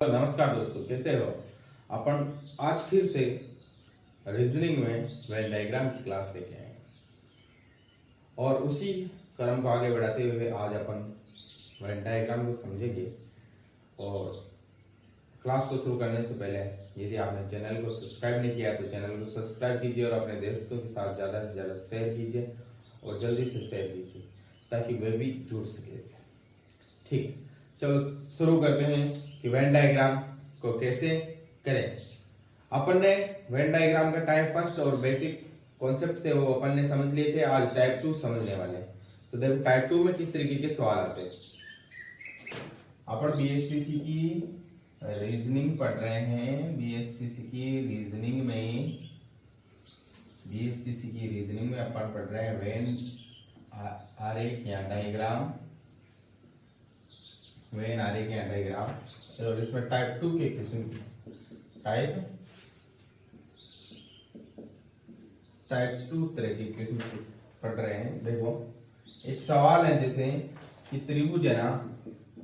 नमस्कार दोस्तों, कैसे हो अपन। आज फिर से रीजनिंग में वेन डायग्राम की क्लास लेके आए और उसी क्रम को आगे बढ़ाते हुए आज अपन वेन डायग्राम को समझेंगे। और क्लास को शुरू करने से पहले यदि आपने चैनल को सब्सक्राइब नहीं किया तो चैनल को सब्सक्राइब कीजिए और अपने दोस्तों के साथ ज़्यादा से ज़्यादा शेयर कीजिए और जल्दी से शेयर कीजिए ताकि वे भी जुड़ सके इससे। ठीक, चलो शुरू करते हैं कि वेन डायग्राम को कैसे करें। अपन ने वेन डायग्राम का टाइप फर्स्ट और बेसिक कॉन्सेप्ट थे वो अपन ने समझ लिए थे। आज टाइप 2 समझने वाले हैं। तो देखो टाइप 2 में किस तरीके के सवाल आते हैं। अपन बीएसटीसी की रीजनिंग पढ़ रहे हैं। बीएसटीसी की रीजनिंग में अपन पढ़ रहे हैं वेन आरेख या डायग्राम, वेन आरेख या डायग्राम। और इसमें टाइप 2 के क्वेश्चन, टाइप 2 तरह के क्वेश्चन पढ़ रहे हैं। देखो एक सवाल है जैसे कि त्रिभुज है ना,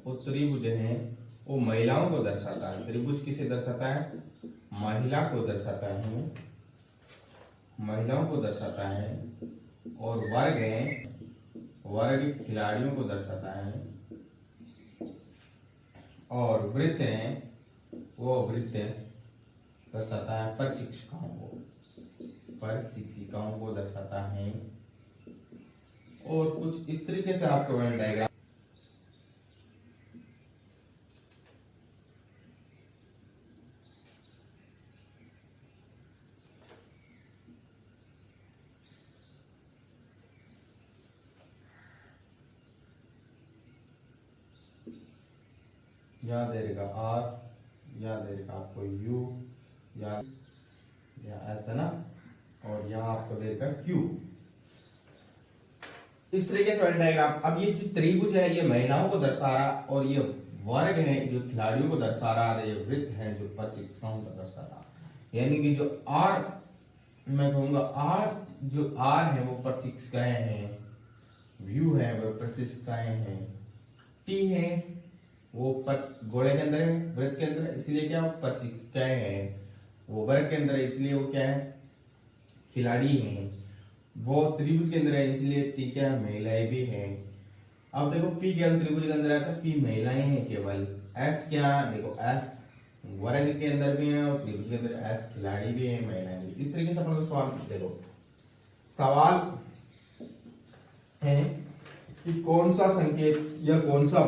वो त्रिभुज है वो महिलाओं को दर्शाता है। त्रिभुज किसे दर्शाता है? महिला को दर्शाता है, महिलाओं को दर्शाता है। और वर्ग है, वर्ग खिलाड़ियों को दर्शाता है। और वृत्त है, वो वृत्त दर्शाता है प्रशिक्षिकाओं को दर्शाता है। और कुछ इस तरीके से आपको वेन डायग्राम यहाँ दे रहेगा आर, यहाँ दे रहेगा आपको यू या ऐसा ना, और यहाँ आपको दे रहेगा क्यू। इस तरीके से वेन डायग्राम। अब ये जो त्रिभुज है ये महिलाओं को दर्शा रहा और ये वर्ग है जो खिलाड़ियों को दर्शा रहा और ये वृत्त है जो प्रशिक्षकों को दर्शा रहा। यानी कि जो आर, मैं कहूंगा आर, जो आर है वो प्रशिक्षिकाएं हैं, व्यू है वो प्रशिक्षिकाएं हैं, टी है वो गोले के अंदर है, वृत्त के अंदर, इसलिए क्या प्रशिक्षिकाएं हैं। वो वर्ग के अंदर है इसलिए वो क्या है, खिलाड़ी हैं। वो त्रिभुज के अंदर है इसलिए टी क्या है, महिलाएं भी हैं। अब देखो पी केवल त्रिभुज के अंदर आता है, पी महिलाएं हैं केवल। एस क्या, देखो एस वर्ग के अंदर भी है और त्रिभुज के अंदर एस खिलाड़ी भी है, महिलाएं भी। इस तरीके से अपन को सवाल देखो, सवाल है कि कौन सा संकेत या कौन सा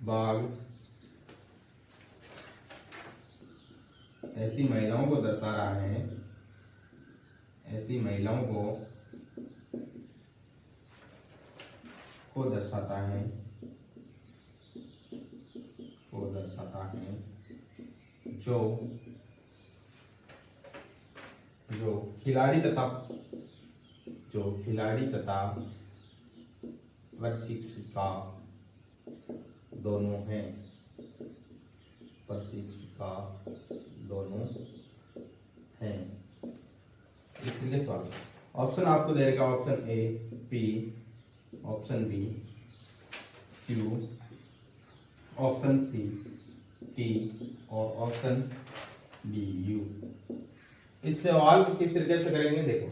भाग ऐसी महिलाओं को दर्शा रहा है, ऐसी महिलाओं को दर्शाता है, जो खिलाड़ी तथा प्रशिक्षिका दोनों हैं, इस तरीके से सवाल। ऑप्शन आपको दे देगा, option A P, option B Q, option C T और ऑप्शन डी यू। इस सवाल को किस तरीके से करेंगे देखो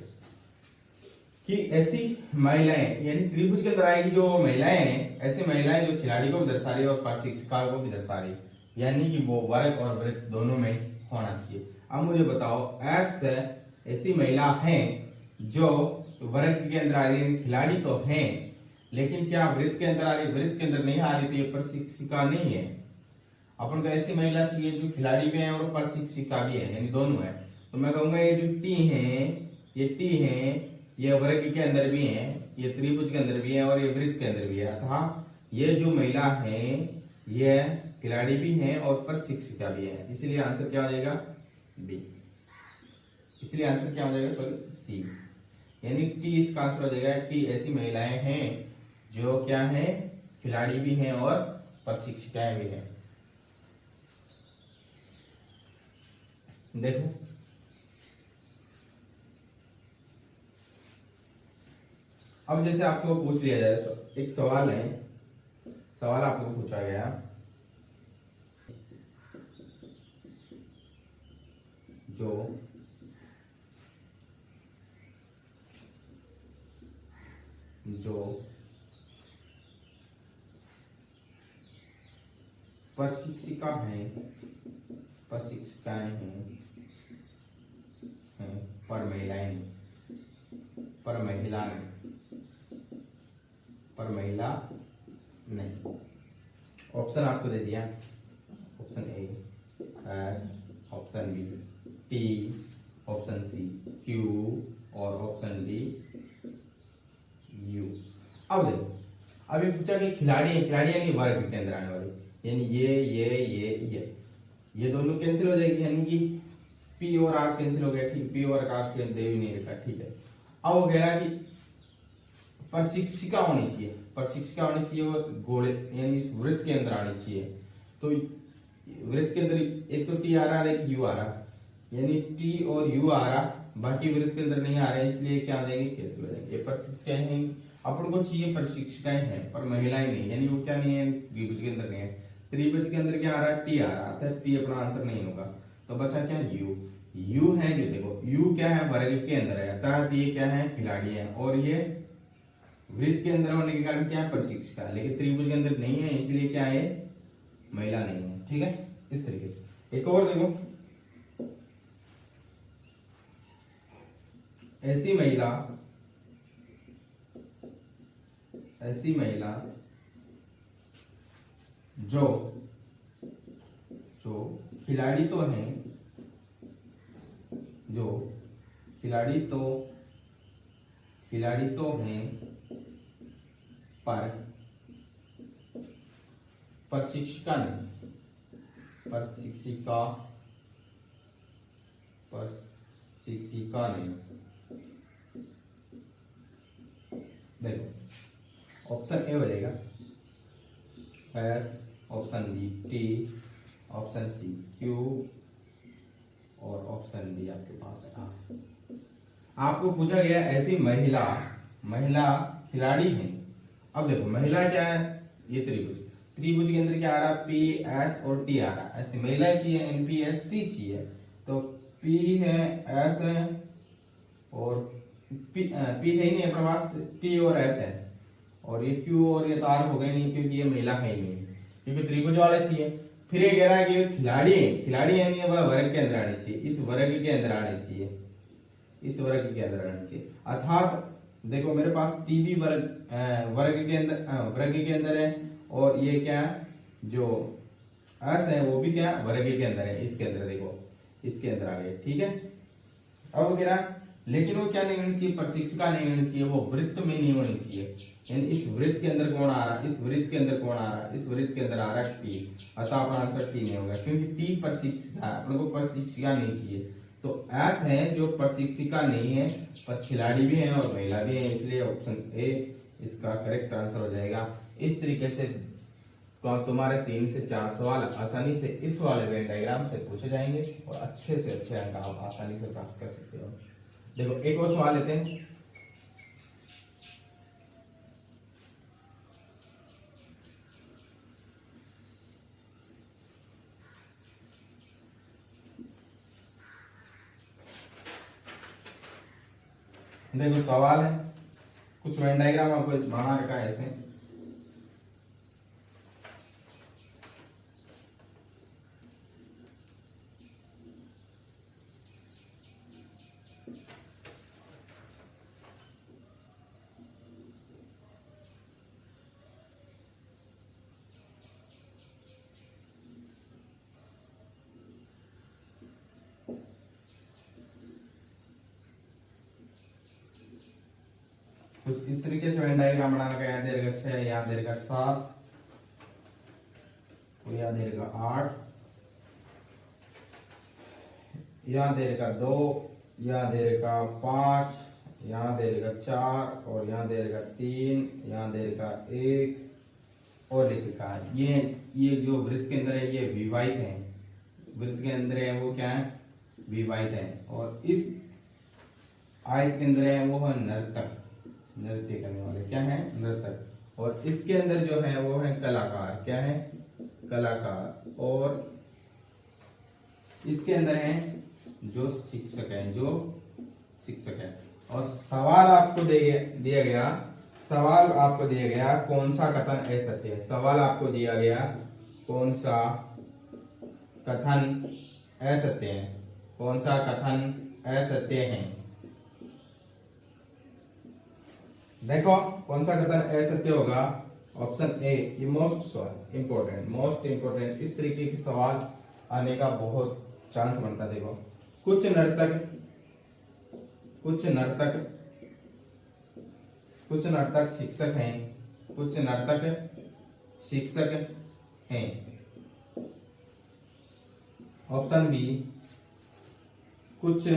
कि ऐसी महिलाएं, यानी त्रिभुज के अंदर आएगी जो महिलाएं हैं, ऐसी महिलाएं जो खिलाड़ी को भी दर्शा रही है और प्रशिक्षिका को भी दर्शा रही है, यानी कि वो वर्ग और वृत्त दोनों में होना चाहिए। अब मुझे बताओ ऐसी महिला हैं जो वर्ग के अंदर आ रही है, खिलाड़ी तो हैं लेकिन क्या वृत्त के अंदर आ रही है? वृत्त के अंदर नहीं आ रही तो ये प्रशिक्षिका नहीं है। अपन को ऐसी महिला चाहिए जो खिलाड़ी भी है और प्रशिक्षिका भी है, यानी दोनों है। तो मैं कहूंगा ये जो टी है ये वर्ग के अंदर भी है, ये त्रिभुज के अंदर भी है और ये वृत्त के अंदर भी है। अतः ये जो महिला है ये खिलाड़ी भी है और प्रशिक्षिका भी है, इसलिए आंसर क्या हो जाएगा? बी। इसलिए आंसर क्या हो जाएगा? सॉरी सी, यानी टी इसका आंसर हो जाएगा। टी ऐसी महिलाएं हैं जो क्या है, खिलाड़ी भी हैं और प्रशिक्षिकाएं भी हैं। देखो अब जैसे आपको पूछ लिया जाए, एक सवाल है सवाल आपको पूछा गया जो प्रशिक्षिका हैं प्रशिक्षिकाएं हैं पर महिलाएं पर महिला नहीं। ऑप्शन आपको दे दिया, option A S, option B T, option C Q और ऑप्शन डी यू। अब देखो, अब ये पूछा कि खिलाड़ी है, खिलाड़ी यानी वर्ग के अंदर आने वाली, यानी ये दोनों कैंसिल हो जाएगी, यानी कि पी और आर कैंसिल हो गया, ठीक, पी और आर के दे भी नहीं रखा, ठीक है। अब वो कह रहा है कि प्रशिक्षिका होनी चाहिए, प्रशिक्षिका होनी चाहिए वो गोले यानी वृत्त के अंदर आनी चाहिए। तो वृत्त के अंदर एक तो टी आ रहा है, एक यू आ रहा, यानी टी और यू आ रहा, बाकी वृत्त के अंदर नहीं आ रहे, इसलिए क्या आ जाएंगे, कैंसिल हो जाएंगे। प्रशिक्षिकाएं हैं, अपन को चाहिए प्रशिक्षिकाएं हैं पर महिलाएं नहीं, यानी वो क्या नहीं है, द्विभुज के अंदर नहीं है। त्रिभुज के अंदर क्या आ रहा है, टी आ रहा है, टी अपना आंसर नहीं होगा, तो बचा क्या, यू। यू है जो, देखो यू क्या है, वर्ग के अंदर है, अर्थात ये क्या है, खिलाड़ी है, और ये वृत्त के अंदर होने के कारण क्या है, प्रशिक्षिका, लेकिन त्रिभुज के अंदर नहीं है, इसलिए क्या है, महिला नहीं है, ठीक है। इस तरीके से एक और देखो, ऐसी महिला जो खिलाड़ी तो हैं, जो खिलाड़ी तो हैं पर प्रशिक्षिका नहीं, प्रशिक्षिका नहीं। देखो ऑप्शन ए हो जाएगा S, option B T, option C Q और ऑप्शन डी आपके पास है आर। आपको पूछा गया ऐसी महिला खिलाड़ी है। अब देखो महिला क्या है, ये त्रिभुज के अंदर क्या आ रहा, पी एस और टी आ रहा, ऐसी महिला चाहिए, एन पी एस टी चाहिए, तो पी है, एस है और पी है ही नहीं अपने पास, टी और एस है, और ये क्यू और ये तो आर हो गए नहीं, क्योंकि ये महिला है ही नहीं, क्योंकि त्रिभुज वाले चाहिए। फिर ये कह रहा है कि खिलाड़ी यानी वह वर्ग के अंदर आनी चाहिए, इस वर्ग के अंदर आनी चाहिए, इस वर्ग के अंदर आनी चाहिए, अर्थात देखो मेरे पास टी भी वर्ग के अंदर है, और ये क्या है, जो एस है वो भी क्या वर्ग के अंदर है, इसके अंदर देखो, इसके अंदर आ गए, ठीक है। अब कह रहा लेकिन वो क्या नहीं होनी चाहिए, प्रशिक्षिका नहीं होनी चाहिए, वो वृत्त में नहीं होनी चाहिए, यानी इस वृत्त के अंदर कौन आ रहा, इस वृत्त के अंदर कौन आ रहा, इस वृत्त के अंदर आ रहा टी, अतः अपना आंसर टी नहीं होगा, क्योंकि टी प्रशिक्षिका, अपने को प्रशिक्षिका नहीं चाहिए। तो एस है जो प्रशिक्षिका नहीं है पर खिलाड़ी भी है और महिला भी है, इसलिए ऑप्शन ए इसका करेक्ट आंसर हो जाएगा। इस तरीके से तुम्हारे 3 से 4 सवाल आसानी से इस वाले वेन डायग्राम से पूछे जाएंगे और अच्छे से अच्छे अंक आप आसानी से प्राप्त कर सकते हो। देखो एक और सवाल लेते हैं, देखो सवाल है, कुछ वेन डायग्राम आपको बना रखा है ऐसे, कुछ इस तरीके से वेन डायग्राम बनाने का, यहाँ दे रहेगा 6, यहाँ दे रहेगा 7, यहाँ दे रहेगा 8, यहाँ दे रहेगा 2, यहाँ दे रहेगा 5, यहाँ दे रहेगा 4 और यहाँ दे रहेगा 3, यहाँ दे रहेगा 1 और लिखा है। ये जो वृत्त के अंदर है ये विवाहित है, वृत्त के अंदर है वो क्या है, विवाहित है, और इस आयत के अंदर है वो है नर्तक, नृत्य करने वाले, क्या है, नर्तक, और इसके अंदर जो है वो है कलाकार। क्या है? कलाकार। और इसके अंदर है जो शिक्षक है, जो शिक्षक है। और सवाल आपको दिया गया, सवाल आपको दिया गया कौन सा कथन असत्य है। सवाल आपको दिया गया कौन सा कथन असत्य है, कौन सा कथन असत्य है। देखो कौन सा कथन असत्य होगा। ऑप्शन ए, ये मोस्ट इंपोर्टेंट इस तरीके के सवाल आने का बहुत चांस बनता है। देखो, कुछ नर्तक शिक्षक हैं, कुछ नर्तक शिक्षक हैं। ऑप्शन बी, कुछ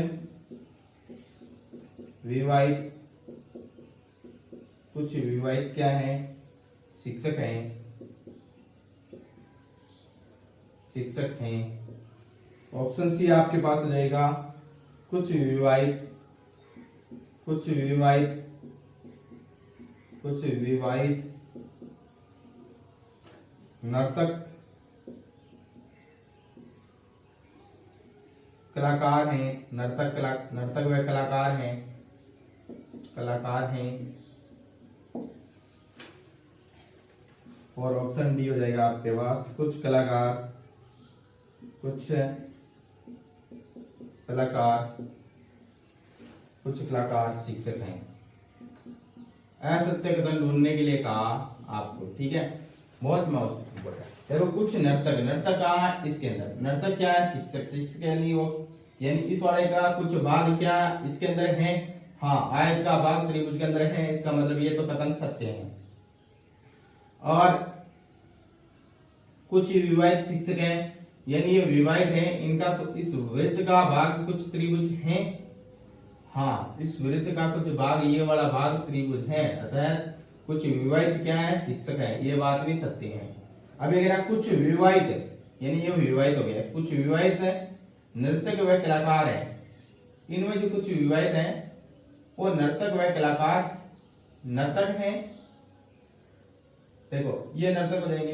विवाहित क्या है? शिक्षक हैं। ऑप्शन सी आपके पास रहेगा, कुछ विवाहित नर्तक कलाकार हैं, नर्तक व कलाकार हैं। और ऑप्शन डी हो जाएगा आपके पास, कुछ कलाकार शिक्षक हैं। असत्य कथन ढूंढने के लिए कहा आपको, ठीक है, बहुत मोस्ट इम्पोर्टेंट। देखो, कुछ नर्तक कहा, इसके अंदर नर्तक क्या है? शिक्षक यानी वो, यानी इस वाले का कुछ भाग क्या इसके अंदर है? हाँ, आयत का भाग त्रिभुज के अंदर है। इसका मतलब ये तो कथन सत्य है। और कुछ विवाहित शिक्षक हैं, यानी ये विवाहित हैं, इनका तो इस वृत्त का भाग कुछ त्रिभुज है। हाँ, इस वृत्त का कुछ भाग, ये वाला भाग त्रिभुज है, अतः कुछ विवाहित क्या है? शिक्षक है। ये बात भी सत्य है। अब अगर कुछ विवाहित, यानी ये विवाहित हो गया, कुछ विवाहित नर्तक व कलाकार है। इनमें जो कुछ विवाहित है वो नर्तक व कलाकार नर्तक हैं। देखो, ये नर्तक हो जाएंगे,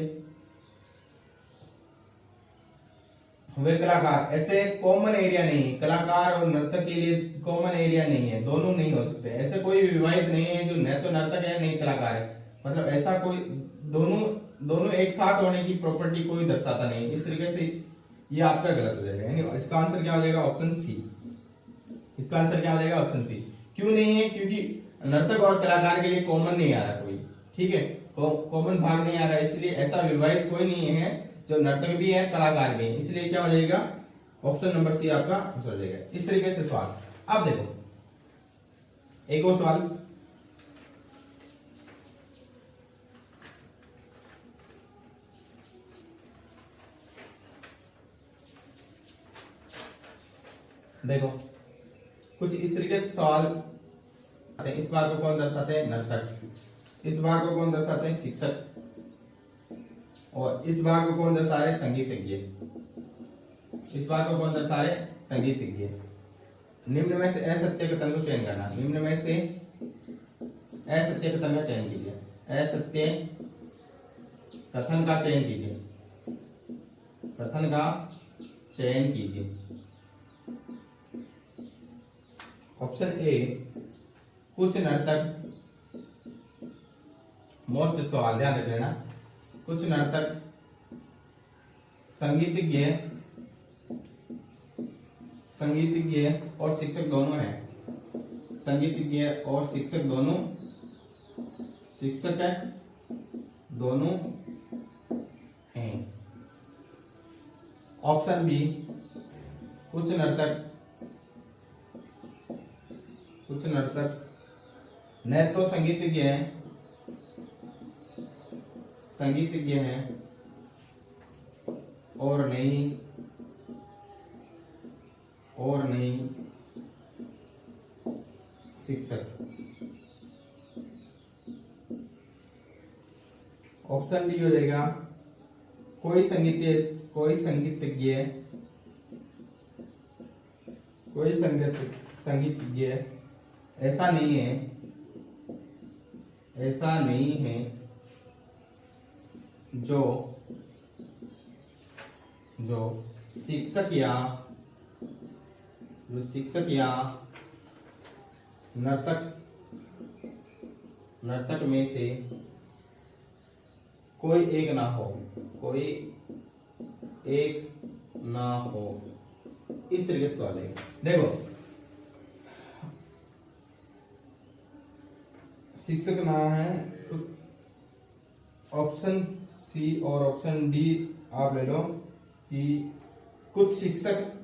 वे कलाकार। ऐसे कॉमन एरिया नहीं है, कलाकार और नर्तक के लिए कॉमन एरिया नहीं है, दोनों नहीं हो सकते। ऐसे कोई विवाहित नहीं है जो न तो नर्तक है नहीं कलाकार है, मतलब ऐसा कोई दोनों एक साथ होने की प्रॉपर्टी कोई दर्शाता नहीं। इस तरीके से ये आपका गलत हो जाएगा, यानी इसका आंसर क्या हो जाएगा? Option C. इसका आंसर क्या हो जाएगा? Option C. क्यों नहीं है? क्योंकि नर्तक और कलाकार के लिए कॉमन नहीं आ रहा कोई, ठीक है, कॉमन भाग नहीं आ रहा, इसलिए ऐसा विवाहित कोई नहीं है जो नर्तक भी है कलाकार भी है। इसलिए क्या हो जाएगा? ऑप्शन नंबर सी आपका आंसर हो जाएगा। इस तरीके से सवाल। अब देखो एक और सवाल, देखो कुछ इस तरीके से सवाल आते हैं। इस भाग को कौन दर्शाते हैं? नर्तक। इस भाग को कौन दर्शाते हैं? शिक्षक। और इस भाग को कौन दर्शा रहे? संगीतज्ञ। इस भाग को कौन दर्शा रहे? संगीतज्ञ। निम्न में से असत्य कथन को चयन करना। निम्न में से असत्य कथन का चयन कीजिए। असत्य कथन का चयन कीजिए। कथन का चयन कीजिए। ऑप्शन ए, कुछ नर्तक, मोस्ट सवाल ध्यान रख लेना, कुछ नर्तक संगीतज्ञ और शिक्षक दोनों हैं। संगीतज्ञ और शिक्षक दोनों हैं। ऑप्शन बी, कुछ नर्तक न तो संगीतज्ञ हैं और नहीं शिक्षक। ऑप्शन डी हो जाएगा, कोई संगीतज्ञ ऐसा नहीं है जो जो शिक्षक या नर्तक में से कोई एक ना हो, इस तरीके से सवाल है। देखो शिक्षक ना है, ऑप्शन सी और ऑप्शन डी आप ले लो कि कुछ शिक्षक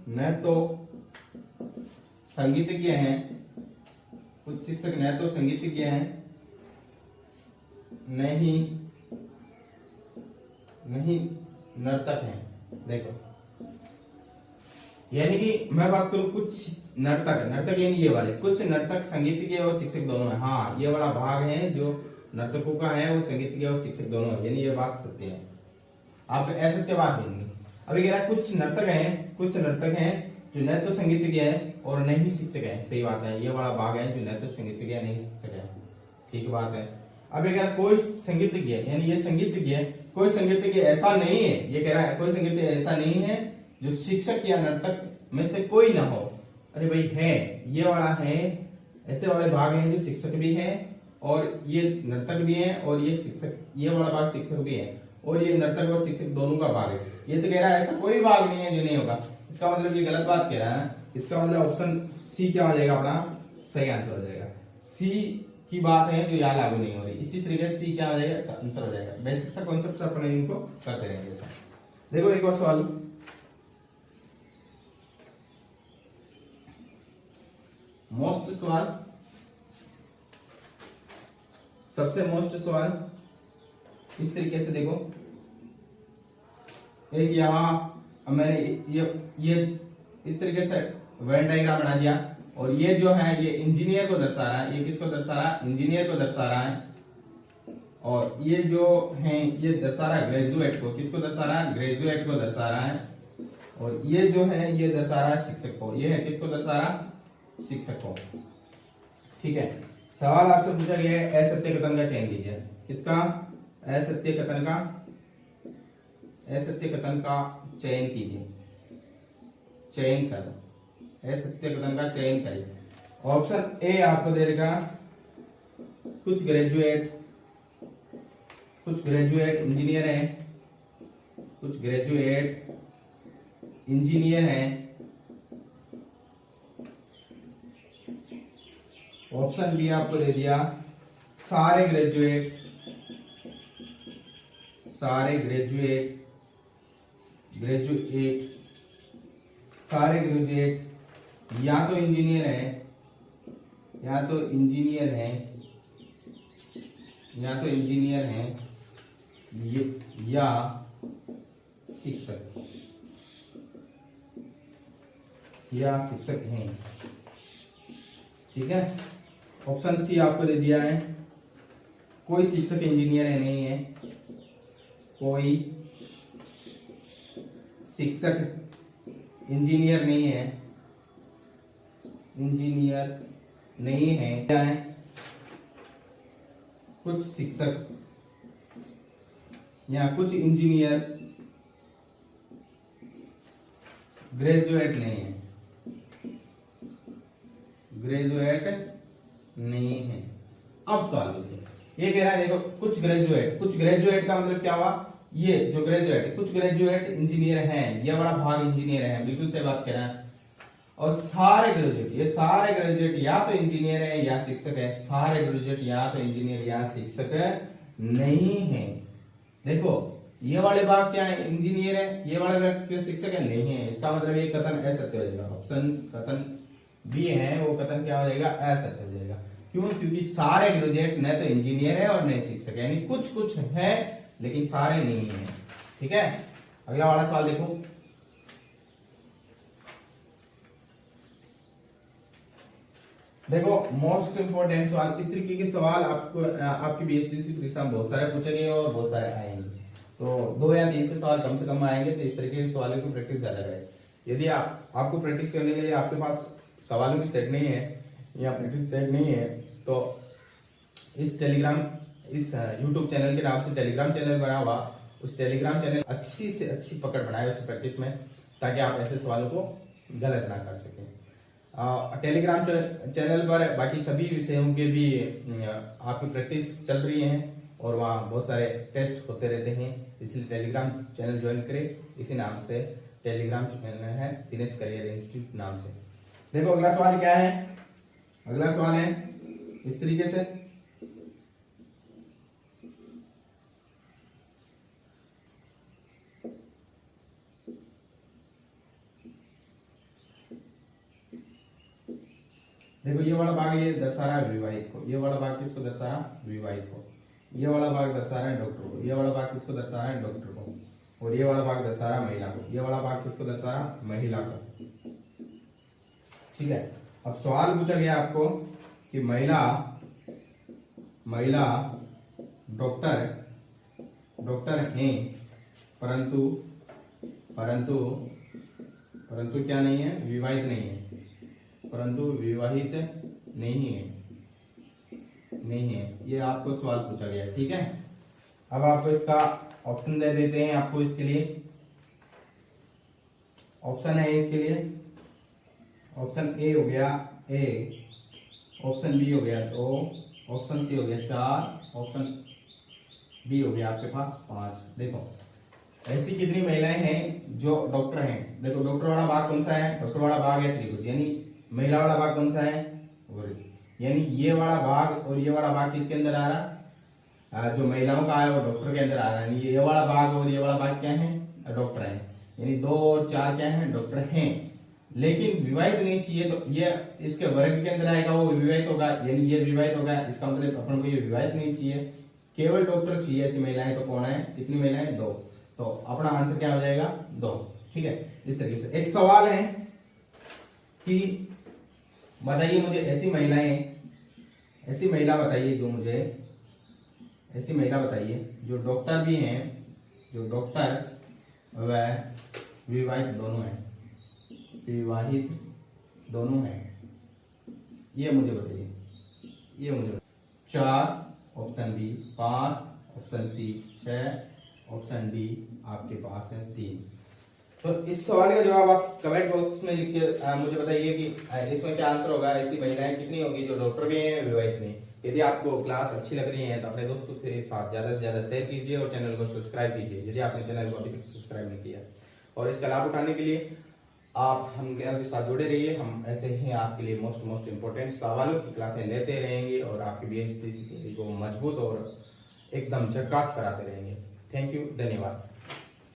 न तो संगीतज्ञ हैं, कुछ शिक्षक न तो संगीतज्ञ हैं, नहीं नर्तक हैं। देखो यानी कि मैं बात करूं कुछ नर्तक यानी ये वाले कुछ नर्तक संगीतज्ञ और शिक्षक दोनों हैं। हाँ, ये वाला भाग है जो नर्तकों का है वो संगीतज्ञ और शिक्षक दोनों है, यानी ये बात सत्य है। आप असत्य बात नहीं। अभी कह रहा है कुछ नर्तक हैं जो न तो संगीतज्ञ है और न ही शिक्षक है। सही बात है, ये वाला भाग है जो न तो संगीतज्ञ है नहीं शिक्षक है, ठीक बात है। अब ये कह रहा है कोई संगीतज्ञ यानी ये संगीतज्ञ है, कोई संगीतज्ञ ऐसा नहीं है, ये कह रहा है कोई संगीतज्ञ ऐसा नहीं है जो शिक्षक या नर्तक में से कोई ना हो। अरे भाई है, ये वाला है, ऐसे वाले भाग हैं जो शिक्षक भी है और ये नर्तक भी है और ये शिक्षक, ये वाला भाग शिक्षक भी है और ये नर्तक और शिक्षक दोनों का भाग है। ये तो कह रहा है ऐसा कोई भाग नहीं है जो नहीं होगा। इसका मतलब ये गलत बात कह रहा है। इसका मतलब ऑप्शन सी क्या हो जाएगा, अपना सही आंसर हो जाएगा। सी की बात है जो यहाँ लागू नहीं हो रही। इसी तरीके से सी क्या हो जाएगा, इसका आंसर हो जाएगा। बेसिक सा कॉन्सेप्ट अपने इनको करते रहेंगे। देखो एक और सवाल, मोस्ट सवाल, सबसे मोस्ट सवाल इस तरीके से देखो, एक यहां मैंने ये इस तरीके से वेन डायग्राम बना दिया और ये जो है ये इंजीनियर को दर्शा रहा है। ये किसको दर्शा रहा है, इंजीनियर को दर्शा रहा है। और ये जो है ये दर्शा रहा है ग्रेजुएट को, किसको दर्शा रहा है, ग्रेजुएट को दर्शा रहा है। और ये जो है ये दर्शा रहा है शिक्षक को, ये है किसको दर्शा रहा है, शिक्षक को। ठीक है, सवाल आपसे पूछा गया है असत्य कथन का चयन कीजिए। किसका, असत्य कथन का चयन कीजिए, चयन कर, असत्य कथन का चयन करिए। ऑप्शन ए आपको दे देगा कुछ ग्रेजुएट इंजीनियर हैं, कुछ ग्रेजुएट इंजीनियर हैं। ऑप्शन बी आपको दे दिया सारे ग्रेजुएट या तो इंजीनियर है या शिक्षक हैं। ठीक है, ऑप्शन सी आपको दे दिया है कोई शिक्षक इंजीनियर है नहीं है, कोई शिक्षक इंजीनियर नहीं है, क्या है, कुछ शिक्षक या कुछ इंजीनियर ग्रेजुएट नहीं है। अब सवाल देखिए, ये कह रहा है देखो कुछ ग्रेजुएट का मतलब क्या हुआ, ये जो कुछ ग्रेजुएट इंजीनियर हैं, ये बड़ा भाग इंजीनियर है, बिल्कुल सही बात कह रहा है। और सारे ग्रेजुएट या तो इंजीनियर है या शिक्षक है, सारे ग्रेजुएट या तो इंजीनियर या शिक्षक नहीं है। देखो ये वाले भाग क्या है, इंजीनियर है, ये वाले भाग शिक्षक है नहीं है, इसका मतलब ये कथन असत्य हो जाएगा। ऑप्शन कथन बी है वो कथन क्या हो जाएगा, असत्य हो जाएगा। क्यों, क्योंकि सारे ग्रेजुएट न तो इंजीनियर है और न शिक्षक है, यानी कुछ है लेकिन सारे नहीं है। ठीक है, अगला वाला सवाल देखो, मोस्ट इंपोर्टेंट सवाल। इस तरीके के सवाल आपको आपकी बीएसटीसी परीक्षा में बहुत सारे पूछे गए और बहुत सारे आएंगे, तो 2 या 3 से सवाल कम से कम आएंगे। तो इस तरीके के सवालों की प्रैक्टिस ज्यादा करें। यदि आपको प्रैक्टिस करने के लिए आपके पास सवालों की सेट नहीं है या प्रैक्टिस सेट नहीं है तो इस यूट्यूब चैनल के नाम से टेलीग्राम चैनल बना हुआ, उस टेलीग्राम चैनल अच्छी से अच्छी पकड़ बनाए उस प्रैक्टिस में, ताकि आप ऐसे सवालों को गलत ना कर सकें। टेलीग्राम चैनल पर बाकी सभी विषयों के भी आपकी प्रैक्टिस चल रही है और वहाँ बहुत सारे टेस्ट होते रहते हैं, इसलिए टेलीग्राम चैनल ज्वाइन करें। इसी नाम से टेलीग्राम चैनल है, दिनेश करियर इंस्टीट्यूट नाम से। देखो अगला सवाल क्या है, अगला सवाल है इस तरीके से, देखो ये वाला भाग ये दर्शा रहा है विवाहित को, ये वाला भाग किसको दर्शा रहा है, विवाहित को, ये वाला भाग दर्शा रहा है डॉक्टर को, ये वाला भाग किसको दर्शा रहा है, डॉक्टर को, और ये वाला भाग दर्शा रहा है महिला को, ये वाला भाग किसको दर्शा रहा है, महिला को। ठीक है, अब सवाल पूछा गया आपको कि महिला डॉक्टर हैं परंतु क्या नहीं है, विवाहित नहीं है, परंतु विवाहित नहीं है, ये आपको सवाल पूछा गया। ठीक है, अब आपको इसका ऑप्शन दे देते हैं आपको इसके लिए। ऑप्शन है इसके लिए, ऑप्शन ए हो गया ए, ऑप्शन बी हो गया 2, ऑप्शन सी हो गया 4, ऑप्शन बी हो गया आपके पास 5। देखो ऐसी कितनी महिलाएं हैं जो डॉक्टर हैं। देखो डॉक्टर वाला भाग कौन सा है, डॉक्टर वाला भाग है त्रिभुज, यानी महिला वाला भाग कौन सा है, यानी ये वाला भाग और ये वाला भाग किसके अंदर आ रहा, जो महिलाओं का है वो डॉक्टर के अंदर आ रहा है, यानी ये वाला भाग और ये वाला भाग क्या है, डॉक्टर है, यानी 2 और 4 क्या है, डॉक्टर हैं, लेकिन विवाहित नहीं चाहिए, तो ये इसके वर्ग के अंदर आएगा, वो विवाहित होगा, यानी ये विवाहित होगा, इसका मतलब अपन को ये विवाहित नहीं चाहिए, केवल डॉक्टर चाहिए ऐसी महिलाएं। तो कौन है, कितनी महिलाएं, 2, तो अपना आंसर क्या हो जाएगा, 2। ठीक है, इस तरीके से एक सवाल है कि बताइए मुझे ऐसी महिला बताइए जो मुझे ऐसी महिला बताइए जो डॉक्टर भी हैं, जो डॉक्टर व विवाहित दोनों हैं, ये मुझे बताइए। 4 option B, 5 option C, 6 option D आपके पास है 3। तो इस सवाल का जवाब आप कमेंट बॉक्स में लिख के मुझे बताइए कि इसमें क्या आंसर होगा, ऐसी महिलाएं कितनी होगी जो डॉक्टर भी हैं विवाहित नहीं। यदि आपको क्लास अच्छी लग रही है तो अपने दोस्तों के साथ ज्यादा से ज्यादा शेयर कीजिए और चैनल को सब्सक्राइब कीजिए यदि आपने चैनल को अभी तक सब्सक्राइब नहीं किया। और इसका लाभ उठाने के लिए आप हमारे साथ जुड़े रहिए, हम ऐसे ही आपके लिए मोस्ट इंपोर्टेंट सवालों की क्लासें लेते रहेंगे और आपकी बीएसटी को मजबूत और एकदम झकास कराते रहेंगे। थैंक यू, धन्यवाद।